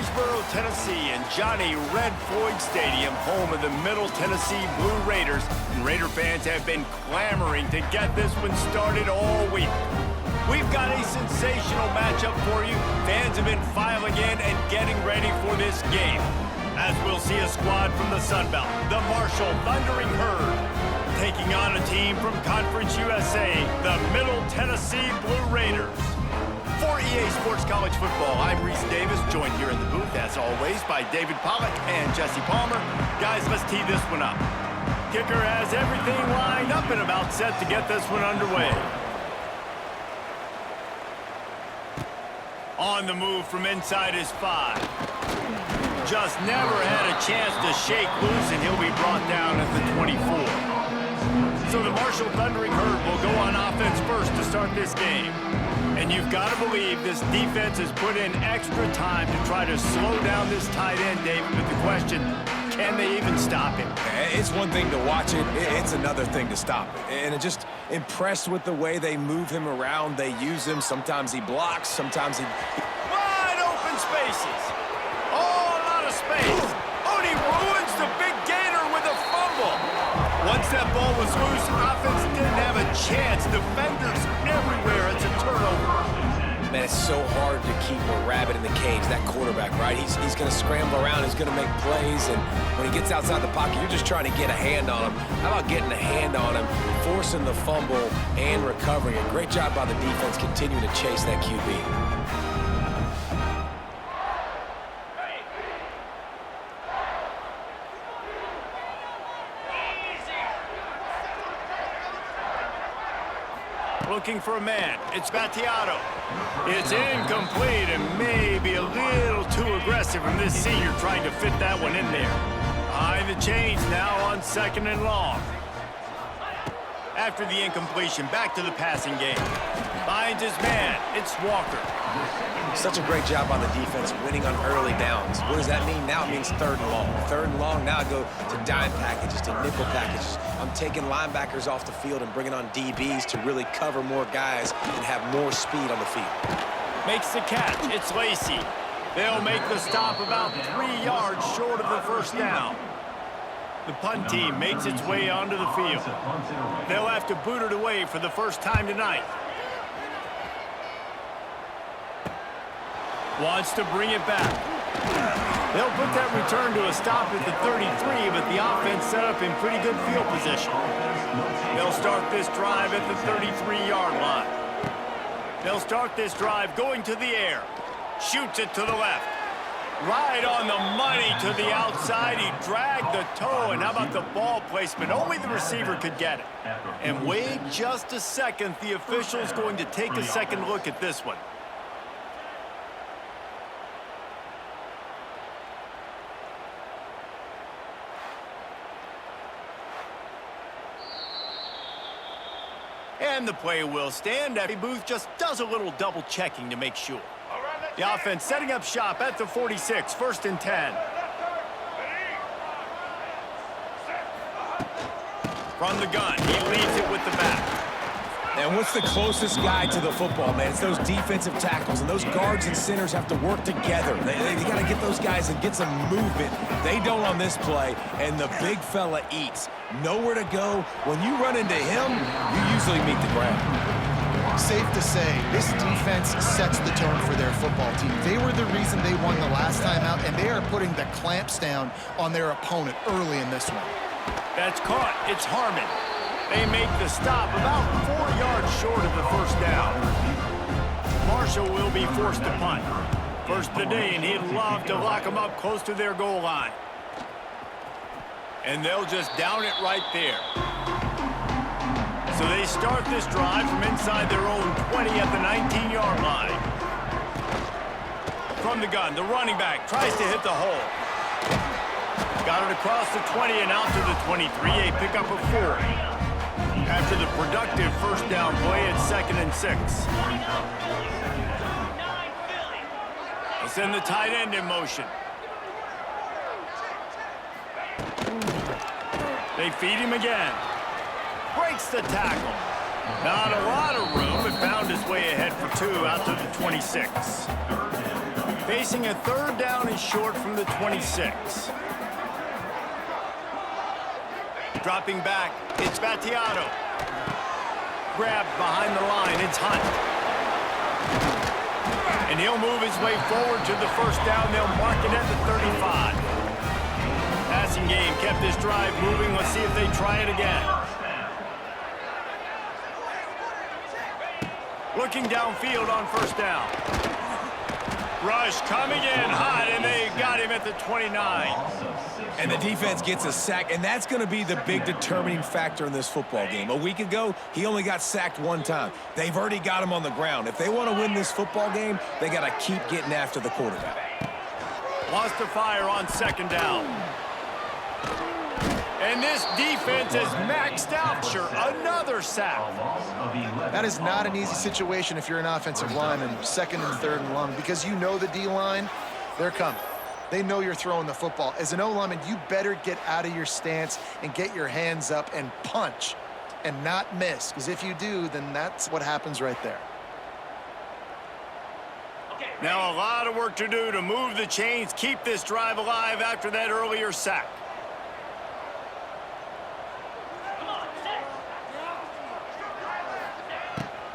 Marysboro, Tennessee, and Johnny Red Floyd Stadium, home of the Middle Tennessee Blue Raiders. And Raider fans have been clamoring to get this one started all week. We've got a sensational matchup for you. Fans have been filing in and getting ready for this game. As we'll see a squad from the Sun Belt, the Marshall Thundering Herd, taking on a team from Conference USA, the Middle Tennessee Blue Raiders. For EA Sports College Football, I'm Reese Davis, joined here in the booth, as always, by David Pollack and Jesse Palmer. Guys, let's tee this one up. Kicker has everything lined up and about set to get this one underway. On the move from inside his 5. Just never had a chance to shake loose, and he'll be brought down at the 24. So the Marshall Thundering Herd will go on offense first to start this game. And you've got to believe this defense has put in extra time to try to slow down this tight end, David. But the question, can they even stop him? It's one thing to watch it. It's another thing to stop it. And I'm just impressed with the way they move him around. They use him. Sometimes he blocks. Sometimes he... Wide open spaces. Oh, a lot of space. Oh, and he ruins the big gainer with a fumble. Once that ball was loose, offense didn't have a chance. Defenders everywhere. It's a turnover. Man, it's so hard to keep a rabbit in the cage, that quarterback, right? He's going to scramble around. He's going to make plays. And when he gets outside the pocket, you're just trying to get a hand on him. How about getting a hand on him, forcing the fumble, and recovering it? Great job by the defense continuing to chase that QB. Looking for a man. It's Battiato. It's incomplete and maybe a little too aggressive from this senior trying to fit that one in there. Behind the chains now on 2nd and long. After the incompletion, back to the passing game. Finds his man. It's Walker. Such a great job on the defense winning on early downs. What does that mean? Now it means 3rd and long. 3rd and long, now I go to dime packages, to nickel packages. I'm taking linebackers off the field and bringing on DBs to really cover more guys and have more speed on the field. Makes the catch. It's Lacey. They'll make the stop about 3 yards short of the 1st down. The punt team makes its way onto the field. They'll have to boot it away for the first time tonight. Wants to bring it back. They'll put that return to a stop at the 33, but the offense set up in pretty good field position. They'll start this drive at the 33-yard line. They'll start this drive going to the air. Shoots it to the left. Right on the money to the outside. He dragged the toe, and how about the ball placement? Only the receiver could get it. And wait just a second. The official's going to take a second look at this one. And the play will stand. Abby Booth just does a little double checking to make sure. The offense setting up shop at the 46, 1st and 10. From the gun, he leads it with the back. And what's the closest guy to the football, man? It's those defensive tackles, and those guards and centers have to work together. They got to get those guys and get some movement. They don't on this play, and the big fella eats. Nowhere to go. When you run into him, you usually meet the ground. Safe to say, this defense sets the tone for their football team. They were the reason they won the last time out, and they are putting the clamps down on their opponent early in this one. That's caught. It's Harmon. They make the stop about 4 yards short of the 1st down. Marshall will be forced to punt. First of the day, and he'd love to lock them up close to their goal line. And they'll just down it right there. So they start this drive from inside their own 20 at the 19-yard line. From the gun, the running back tries to hit the hole. Got it across the 20 and out to the 23, a pickup of 4. After the productive 1st down play, it's 2nd and 6. They'll send the tight end in motion. They feed him again. Breaks the tackle. Not a lot of room, but found his way ahead for 2 out to the 26. Facing a third down and short from the 26. Dropping back, it's Battiato. Grabbed behind the line, it's Hunt. And he'll move his way forward to the first down. They'll mark it at the 35. Passing game kept this drive moving. Let's see if they try it again. Looking downfield on first down. Rush coming in hot, and they got him at the 29. And the defense gets a sack, and that's going to be the big determining factor in this football game. A week ago, he only got sacked one time. They've already got him on the ground. If they want to win this football game, they got to keep getting after the quarterback. Lost to fire on second down. And this defense is maxed out. Sure, another sack. That is not an easy situation if you're an offensive lineman, second and third and long, because you know the D-line, they're coming. They know you're throwing the football. As an O-lineman, you better get out of your stance and get your hands up and punch and not miss, because if you do, then that's what happens right there. Now a lot of work to do to move the chains, keep this drive alive after that earlier sack.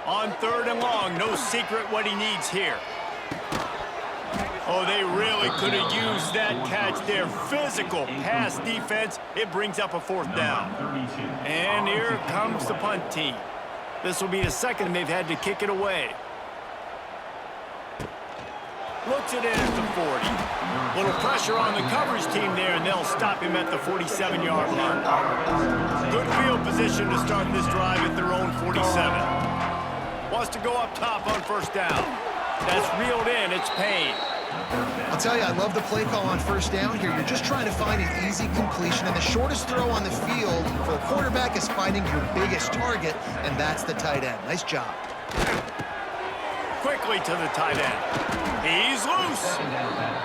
On third and long, no secret what he needs here. Oh, they really could have used that catch there. Physical pass defense. It brings up a fourth down. And here comes the punt team. This will be the second they've had to kick it away. Looks it in at the 40. Little pressure on the coverage team there, and they'll stop him at the 47-yard line. Good field position to start this drive at their own 47. Wants to go up top on first down. That's reeled in. It's Payne. I'll tell you, I love the play call on first down here. You're just trying to find an easy completion, and the shortest throw on the field for a quarterback is finding your biggest target, and that's the tight end. Nice job. Quickly to the tight end. He's loose.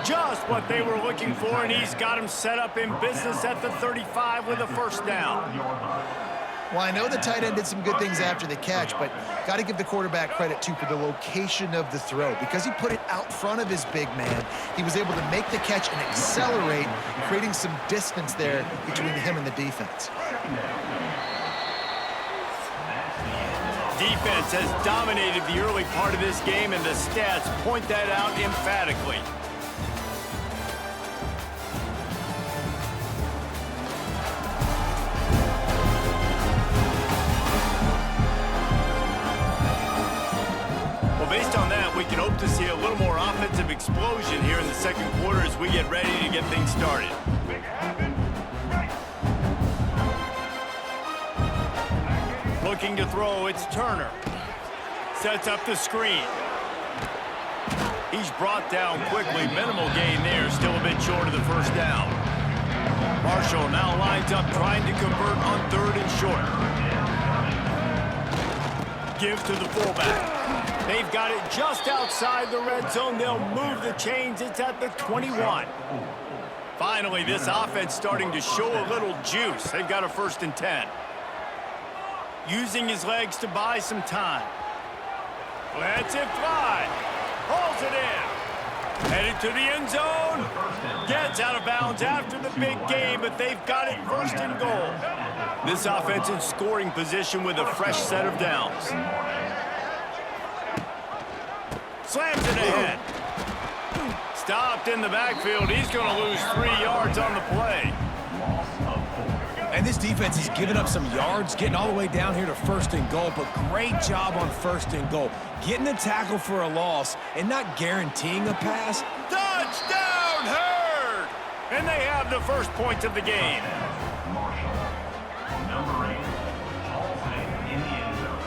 Just what they were looking for, and he's got him set up in business at the 35 with a first down. Well, I know the tight end did some good things after the catch, but got to give the quarterback credit, too, for the location of the throw. Because he put it out front of his big man, he was able to make the catch and accelerate, creating some distance there between him and the defense. Defense has dominated the early part of this game, and the stats point that out emphatically. Based on that, we can hope to see a little more offensive explosion here in the second quarter as we get ready to get things started. Looking to throw, it's Turner. Sets up the screen. He's brought down quickly. Minimal gain there, still a bit short of the first down. Marshall now lines up trying to convert on third and short. Give to the fullback. They've got it just outside the red zone. They'll move the chains. It's at the 21. Finally, this offense starting to show a little juice. They've got a 1st and 10. Using his legs to buy some time. Lets it fly. Hauls it in. Headed to the end zone. Gets out of bounds after the big game, but they've got it 1st and goal. This offense in scoring position with a fresh set of downs. Slams it ahead. Stopped in the backfield. He's going to lose 3 yards on the play. And this defense has given up some yards, getting all the way down here to 1st and goal, but great job on 1st and goal. Getting the tackle for a loss and not guaranteeing a pass. Touchdown, Hurd! And they have the first points of the game. Number 8, Halsey in the end zone.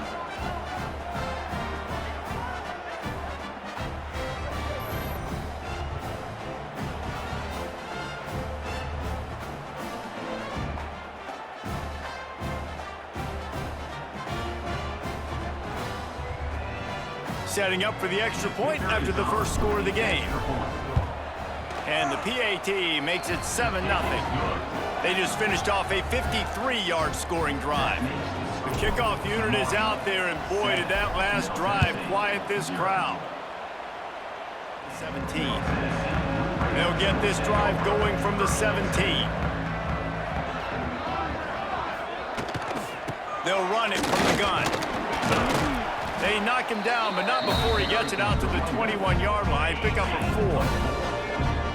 Setting up for the extra point after the first score of the game. And the PAT makes it 7-0. They just finished off a 53-yard scoring drive. The kickoff unit is out there, and boy, did that last drive quiet this crowd. 17. They'll get this drive going from the 17. They'll run it from the gun. They knock him down, but not before he gets it out to the 21-yard line. Pick up a 4.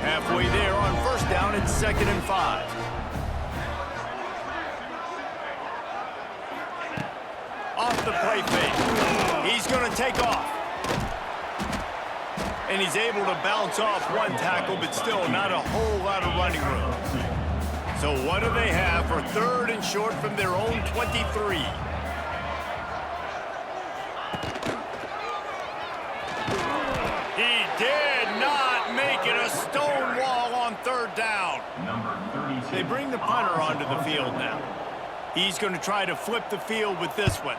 Halfway there on first down, it's 2nd and 5. Off the play fake. He's going to take off. And he's able to bounce off one tackle, but still not a whole lot of running room. So what do they have for 3rd and short from their own 23? He did not make it a stone wall on 3rd down. They bring the punter onto the field now. He's going to try to flip the field with this one.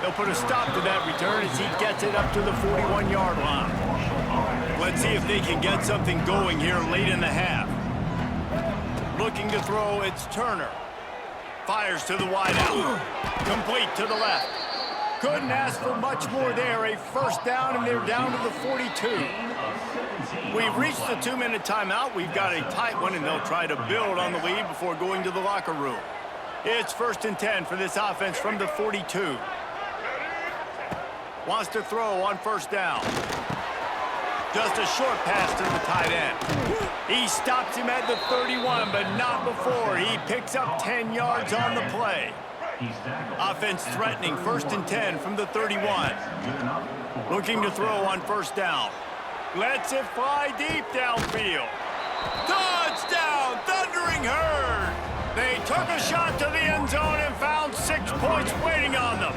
They'll put a stop to that return as he gets it up to the 41-yard line. Let's see if they can get something going here late in the half. Looking to throw, it's Turner. Fires to the wideout. Complete to the left. Couldn't ask for much more there. A first down, and they're down to the 42. We've reached the 2-minute timeout. We've got a tight one, and they'll try to build on the lead before going to the locker room. It's 1st and 10 for this offense from the 42. Wants to throw on first down. Just a short pass to the tight end. He stops him at the 31, but not before. He picks up 10 yards on the play. Offense threatening, 1st and 10 from the 31. Looking to throw on first down. Lets it fly deep downfield. Touchdown, Thundering Herd! They took a shot to the end zone and found 6 points waiting on them.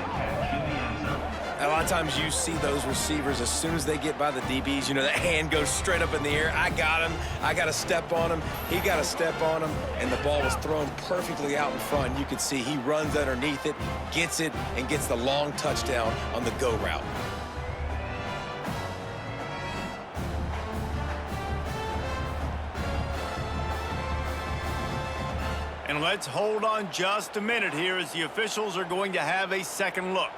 A lot of times you see those receivers, as soon as they get by the DBs, you know, that hand goes straight up in the air. I got him. I got to step on him. He got to step on him. And the ball was thrown perfectly out in front. You could see he runs underneath it, gets it, and gets the long touchdown on the go route. And let's hold on just a minute here as the officials are going to have a second look.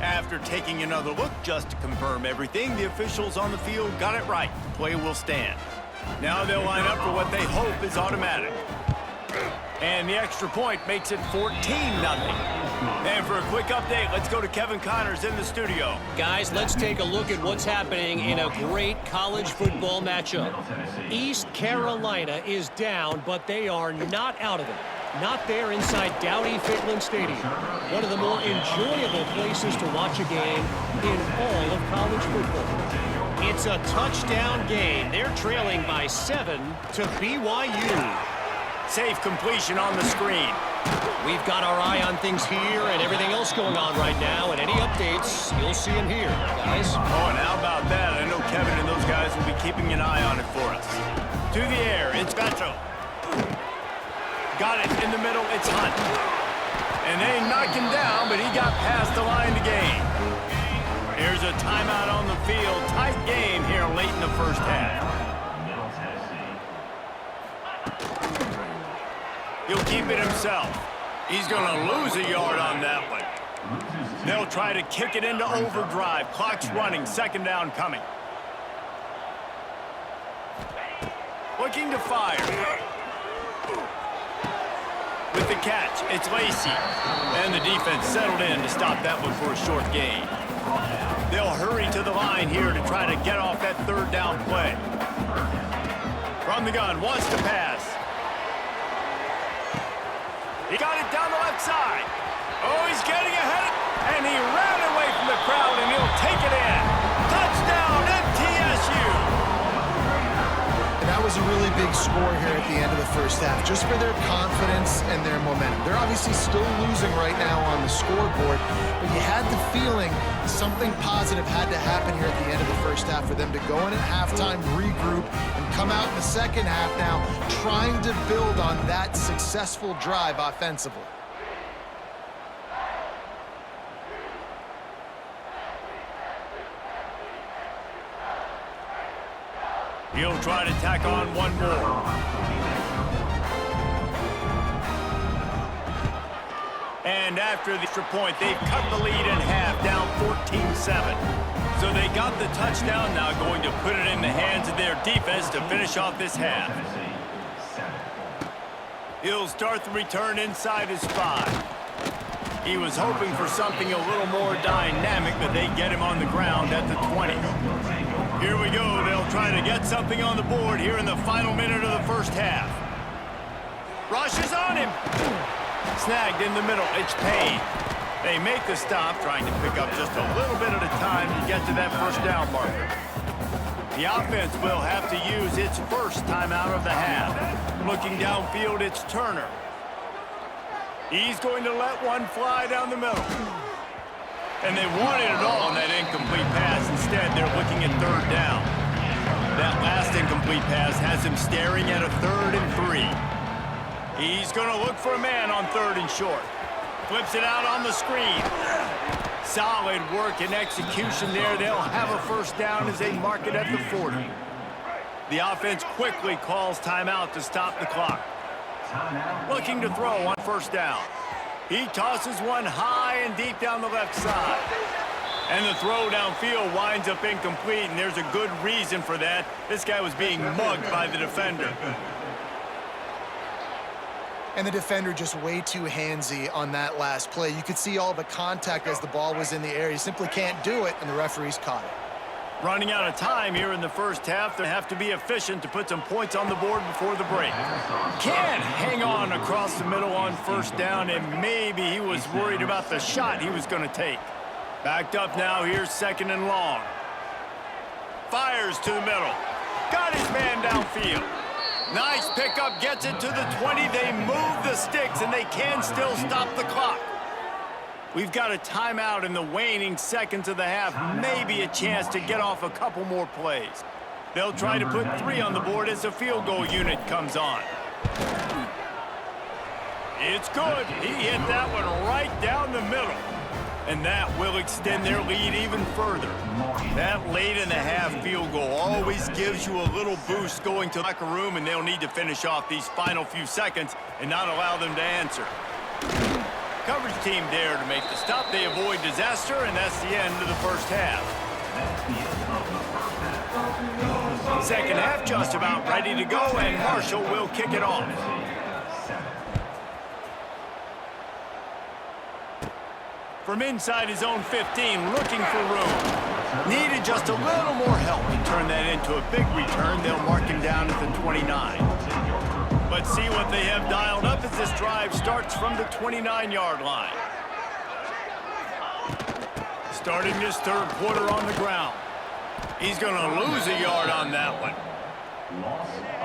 After taking another look just to confirm everything, the officials on the field got it right. The play will stand. Now they'll line up for what they hope is automatic. And the extra point makes it 14-0. And for a quick update, let's go to Kevin Connors in the studio. Guys, let's take a look at what's happening in a great college football matchup. East Carolina is down, but they are not out of it. Not there inside Dowdy-Ficklen Stadium. One of the more enjoyable places to watch a game in all of college football. It's a touchdown game. They're trailing by 7 to BYU. Safe completion on the screen. We've got our eye on things here and everything else going on right now, and any updates, you'll see them here, guys. Oh, and how about that? I know Kevin and those guys will be keeping an eye on it for us. To the air, it's Beto. Got it in the middle, it's Hunt. And they knocked him down, but he got past the line to gain. Here's a timeout on the field. Tight game here late in the first half. He'll keep it himself. He's going to lose a yard on that one. They'll try to kick it into overdrive. Clock's running. 2nd down coming. Looking to fire. With the catch, it's Lacey. And the defense settled in to stop that one for a short gain. They'll hurry to the line here to try to get off that 3rd down play. From the gun, wants to pass. He got it down the left side. Oh, he's getting ahead. And he ran away from the crowd, and he'll take it in. Touchdown, MTSU. And that was a really big score here at the end of the first half, just for their confidence and their momentum. They're obviously still losing right now on the scoreboard, but you had the feeling something positive had to happen here at the end of the first half for them to go in at halftime, regroup, and come out in the second half now trying to build on that successful drive offensively. He'll try to tack on one more. And after the extra point, they've cut the lead in half, down 14-7. So they got the touchdown, now going to put it in the hands of their defense to finish off this half. He'll start the return inside his 5. He was hoping for something a little more dynamic, but they get him on the ground at the 20. Here we go. They'll try to get something on the board here in the final minute of the first half. Rush is on him. Snagged in the middle. It's Payne. They make the stop, trying to pick up just a little bit at a time to get to that first down marker. The offense will have to use its first timeout of the half. Looking downfield, it's Turner. He's going to let one fly down the middle. And they wanted it all on that incomplete pass. Instead, they're looking at third down. That last incomplete pass has him staring at a 3rd and 3. He's going to look for a man on 3rd and short. Flips it out on the screen. Solid work and execution there. They'll have a first down as they mark it at the 40. The offense quickly calls timeout to stop the clock. Looking to throw on first down. He tosses one high and deep down the left side. And the throw downfield winds up incomplete, and there's a good reason for that. This guy was being mugged by the defender. And the defender just way too handsy on that last play. You could see all the contact as the ball was in the air. You simply can't do it, and the referees caught it. Running out of time here in the first half. They have to be efficient to put some points on the board before the break. Can't hang on across the middle on first down, and maybe he was worried about the shot he was going to take. Backed up now, here's 2nd and long. Fires to the middle. Got his man downfield. Nice pickup, gets it to the 20. They move the sticks, and they can still stop the clock. We've got a timeout in the waning seconds of the half. Maybe a chance to get off a couple more plays. They'll try to put 3 on the board as the field goal unit comes on. It's good. He hit that one right down the middle. And that will extend their lead even further. That late in the half field goal always gives you a little boost going to the locker room, and they'll need to finish off these final few seconds and not allow them to answer. Coverage team there to make the stop. They avoid disaster, and that's the end of the first half. Second half just about ready to go, and Marshall will kick it off. From inside his own 15, looking for room. Needed just a little more help to turn that into a big return. They'll mark him down at the 29. Let's see what they have dialed up as this drive starts from the 29-yard line. Starting this third quarter on the ground. He's going to lose a yard on that one.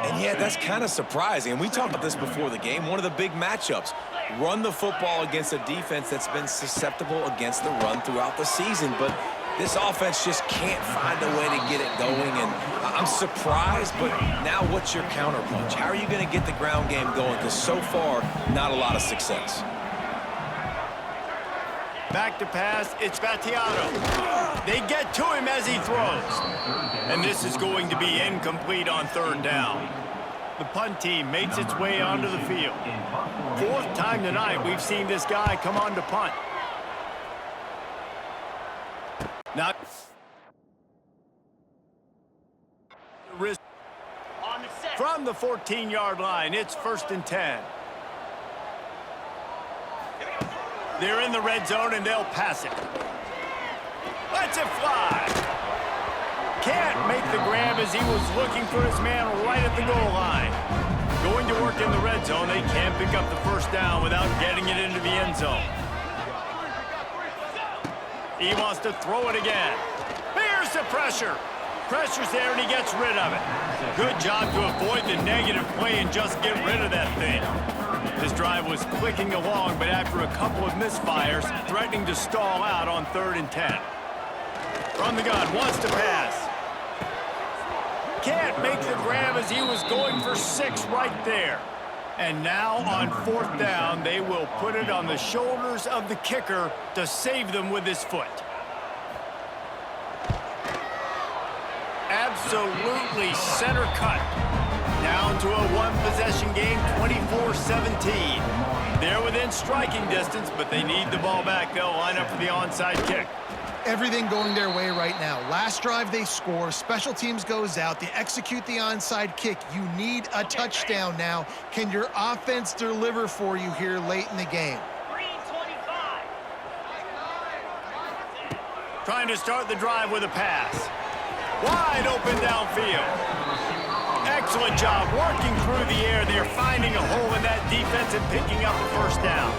And yeah, that's kind of surprising. And we talked about this before the game. One of the big matchups. Run the football against a defense that's been susceptible against the run throughout the season. But this offense just can't find a way to get it going. And I'm surprised, but now what's your counterpunch? How are you going to get the ground game going? Because so far, not a lot of success. Back to pass, it's Battiato. They get to him as he throws. And this is going to be incomplete on 3rd down. The punt team makes its way onto the field. 4th time tonight we've seen this guy come on to punt. Now, from the 14-yard line, it's 1st and 10. They're in the red zone, and they'll pass it. Lets it fly. Can't make the grab as he was looking for his man right at the goal line. Going to work in the red zone, they can't pick up the first down without getting it into the end zone. He wants to throw it again. Here's the pressure. Pressure's there, and he gets rid of it. Good job to avoid the negative play and just get rid of that thing. This drive was clicking along, but after a couple of misfires, threatening to stall out on 3rd and 10. From the gun, wants to pass. Can't make the grab as he was going for 6 right there. And now on 4th down, they will put it on the shoulders of the kicker to save them with his foot. absolutely center cut. Down to a one-possession game, 24-17. They're within striking distance, but they need the ball back. They'll line up for the onside kick. Everything going their way right now. Last drive they score, special teams goes out, they execute the onside kick. You need a touchdown now. Can your offense deliver for you here late in the game? Trying to start the drive with a pass. Wide open downfield. Excellent job working through the air. They're finding a hole in that defense and picking up a first down.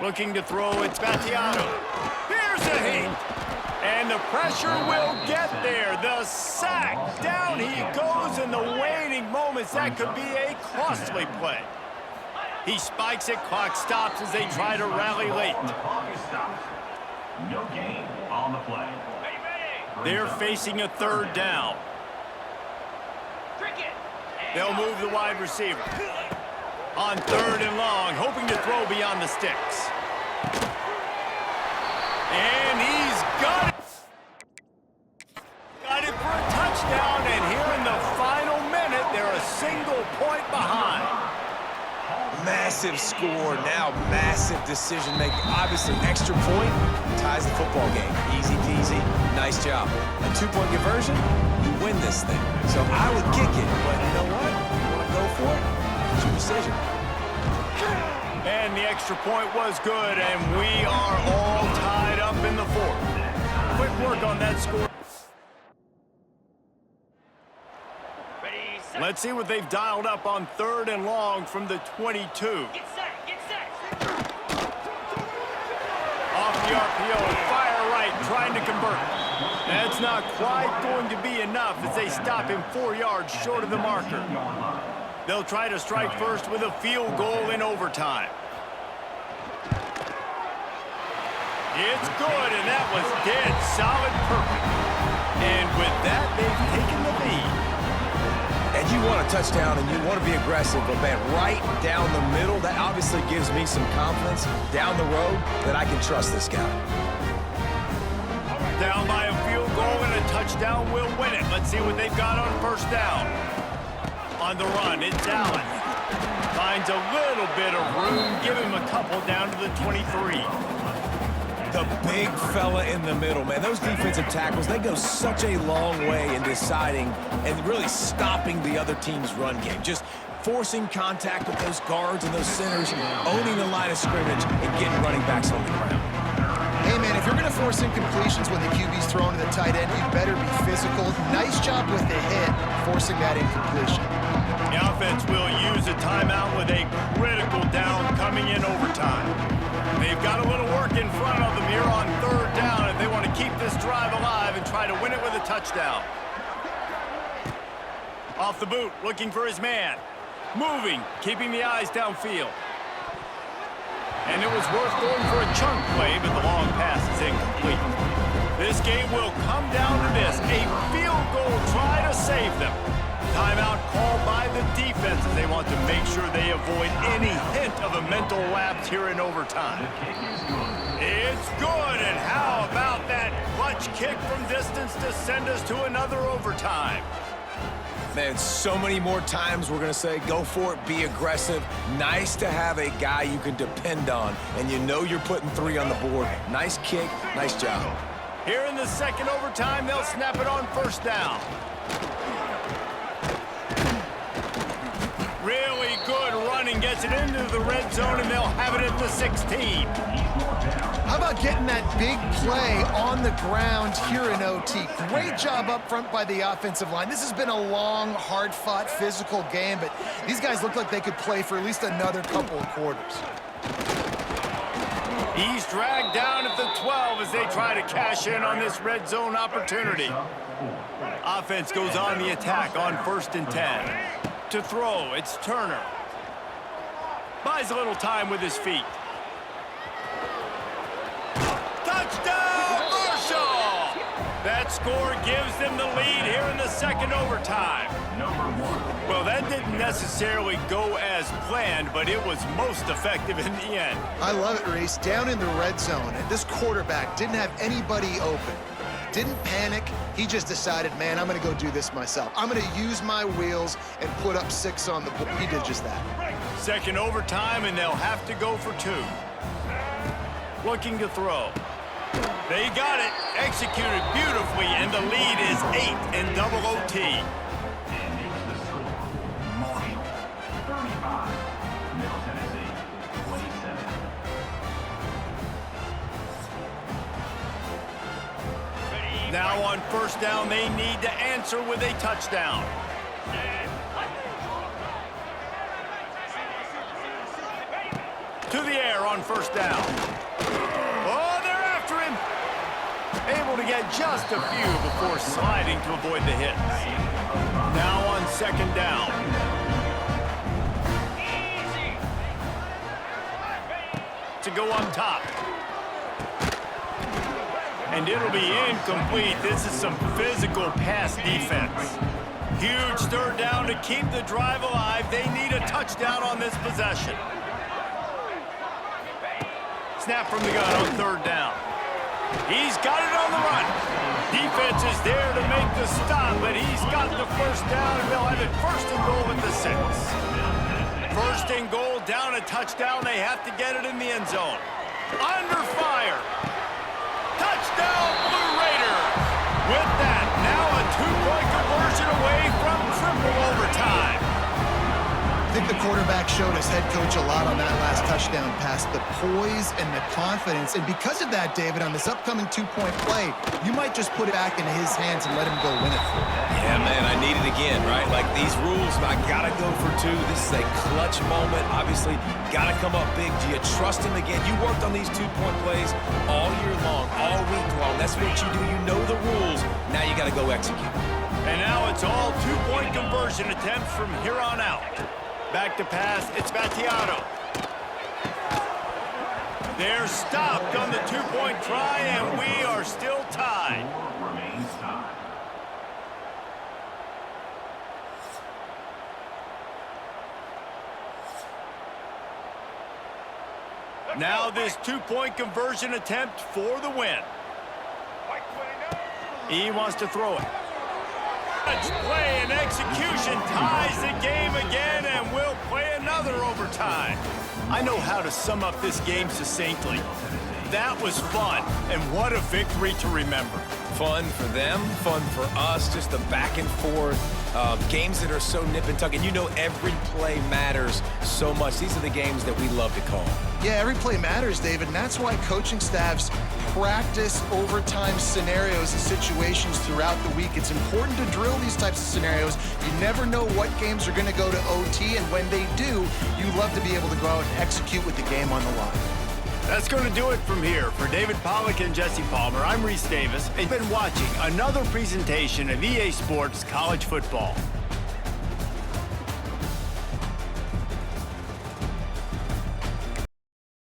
Looking to throw, it's Battiato. Here's a hit. And the pressure will get there. The sack. Down he goes in the waning moments. That could be a costly play. He spikes it. Clock stops as they try to rally late. No gain on the play. They're facing a third down. They'll move the wide receiver. On third and long, hoping to throw beyond the sticks. And he's got it. Got it for a touchdown, and here in the final minute, they're a single point behind. Massive score, now massive decision-making. Obviously, extra point ties the football game. Easy peasy, nice job. A two-point conversion, you win this thing. So I would kick it, but you know what? You want to go for it? It's your decision. And the extra point was good, and we are all tied up in the fourth. Quick work on that score. Let's see what they've dialed up on third and long from the 22. Get set, get set. Off the RPO, fire right, trying to convert. That's not quite going to be enough as they stop him 4 yards short of the marker. They'll try to strike first with a field goal in overtime. It's good, and that was dead solid perfect. And with that, they've taken the lead. And you want a touchdown and you want to be aggressive, but man, right down the middle, that obviously gives me some confidence down the road that I can trust this guy. Down by a field goal and a touchdown will win it. Let's see what they've got on first down. On the run, it's Allen. Finds a little bit of room, give him a couple down to the 23. The big fella in the middle, man. Those defensive tackles, they go such a long way in deciding and really stopping the other team's run game. Just forcing contact with those guards and those centers, owning the line of scrimmage, and getting running backs on the ground. Hey, man, if you're going to force incompletions when the QB's thrown to the tight end, you better be physical. Nice job with the hit, forcing that incompletion. The offense will use a timeout with a critical down coming in overtime. They've got a little work in front of them here on third down if they want to keep this drive alive and try to win it with a touchdown. Off the boot, looking for his man. Moving, keeping the eyes downfield. And it was worth going for a chunk play, but the long pass is incomplete. This game will come down to this. A field goal try to save them. Timeout called by the defense as they want to make sure they avoid any hint of a mental lapse here in overtime. It's good, and how about that clutch kick from distance to send us to another overtime? Man, so many more times we're going to say, go for it, be aggressive. Nice to have a guy you can depend on, and you know you're putting 3 on the board. Nice kick, nice job. Here in the second overtime, they'll snap it on first down. Really good running, gets it into the red zone, and they'll have it at the 16. How about getting that big play on the ground here in OT? Great job up front by the offensive line. This has been a long, hard-fought, physical game, but these guys look like they could play for at least another couple of quarters. He's dragged down at the 12 as they try to cash in on this red zone opportunity. Offense goes on the attack on 1st and 10. To throw, it's Turner. Buys a little time with his feet. Touchdown, Marshall! That's That score gives them the lead here in the second overtime. Well, that didn't necessarily go as planned, but it was most effective in the end. I love it, Reese. Down in the red zone, and this quarterback didn't have anybody open. Didn't panic. He just decided, man, I'm going to go do this myself. I'm going to use my wheels and put up 6 on the board. He did just that. Second overtime, and they'll have to go for 2. Looking to throw. They got it. Executed beautifully, and the lead is 8 in double OT. And it's the score. Marshall, 35. Middle Tennessee, 27. Now on first down, they need to answer with a touchdown. To the air on first down. Oh, they're after him. Able to get just a few before sliding to avoid the hits. Now on second down. To go up top. And it'll be incomplete. This is some physical pass defense. Huge third down to keep the drive alive. They need a touchdown on this possession. Snap from the gun on third down. He's got it on the run. Defense is there to make the stop, but he's got the first down, and they'll have it first and goal at the 6. First and goal, down a touchdown. They have to get it in the end zone. Under fire. Touchdown, Blue Raiders! With that, now a 2-point conversion away from triple overtime. I think the quarterback showed his head coach a lot on that last touchdown pass, the poise and the confidence. And because of that, David, on this upcoming 2-point play, you might just put it back into his hands and let him go win it for you. Yeah, man, I need it again, right? Like these rules, I got to go for 2. This is a clutch moment. Obviously, got to come up big. Do you trust him again? You worked on these 2-point plays all year long, all week long. That's what you do. You know the rules. Now you got to go execute. And now it's all 2-point conversion attempts from here on out. Back to pass, it's Battiato. They're stopped on the 2-point try, and we are still tied. Remains tied. Now this 2-point conversion attempt for the win. He wants to throw it. Play and execution ties the game again, and we'll play another overtime. I know how to sum up this game succinctly. That was fun, and what a victory to remember. Fun for them, fun for us, just the back and forth, games that are so nip and tuck, and you know every play matters so much. These are the games that we love to call. Yeah, every play matters, David, and that's why coaching staffs practice overtime scenarios and situations throughout the week. It's important to drill these types of scenarios. You never know what games are going to go to OT, and when they do, you love to be able to go out and execute with the game on the line. That's going to do it from here. For David Pollack and Jesse Palmer, I'm Reese Davis, and you've been watching another presentation of EA Sports College Football.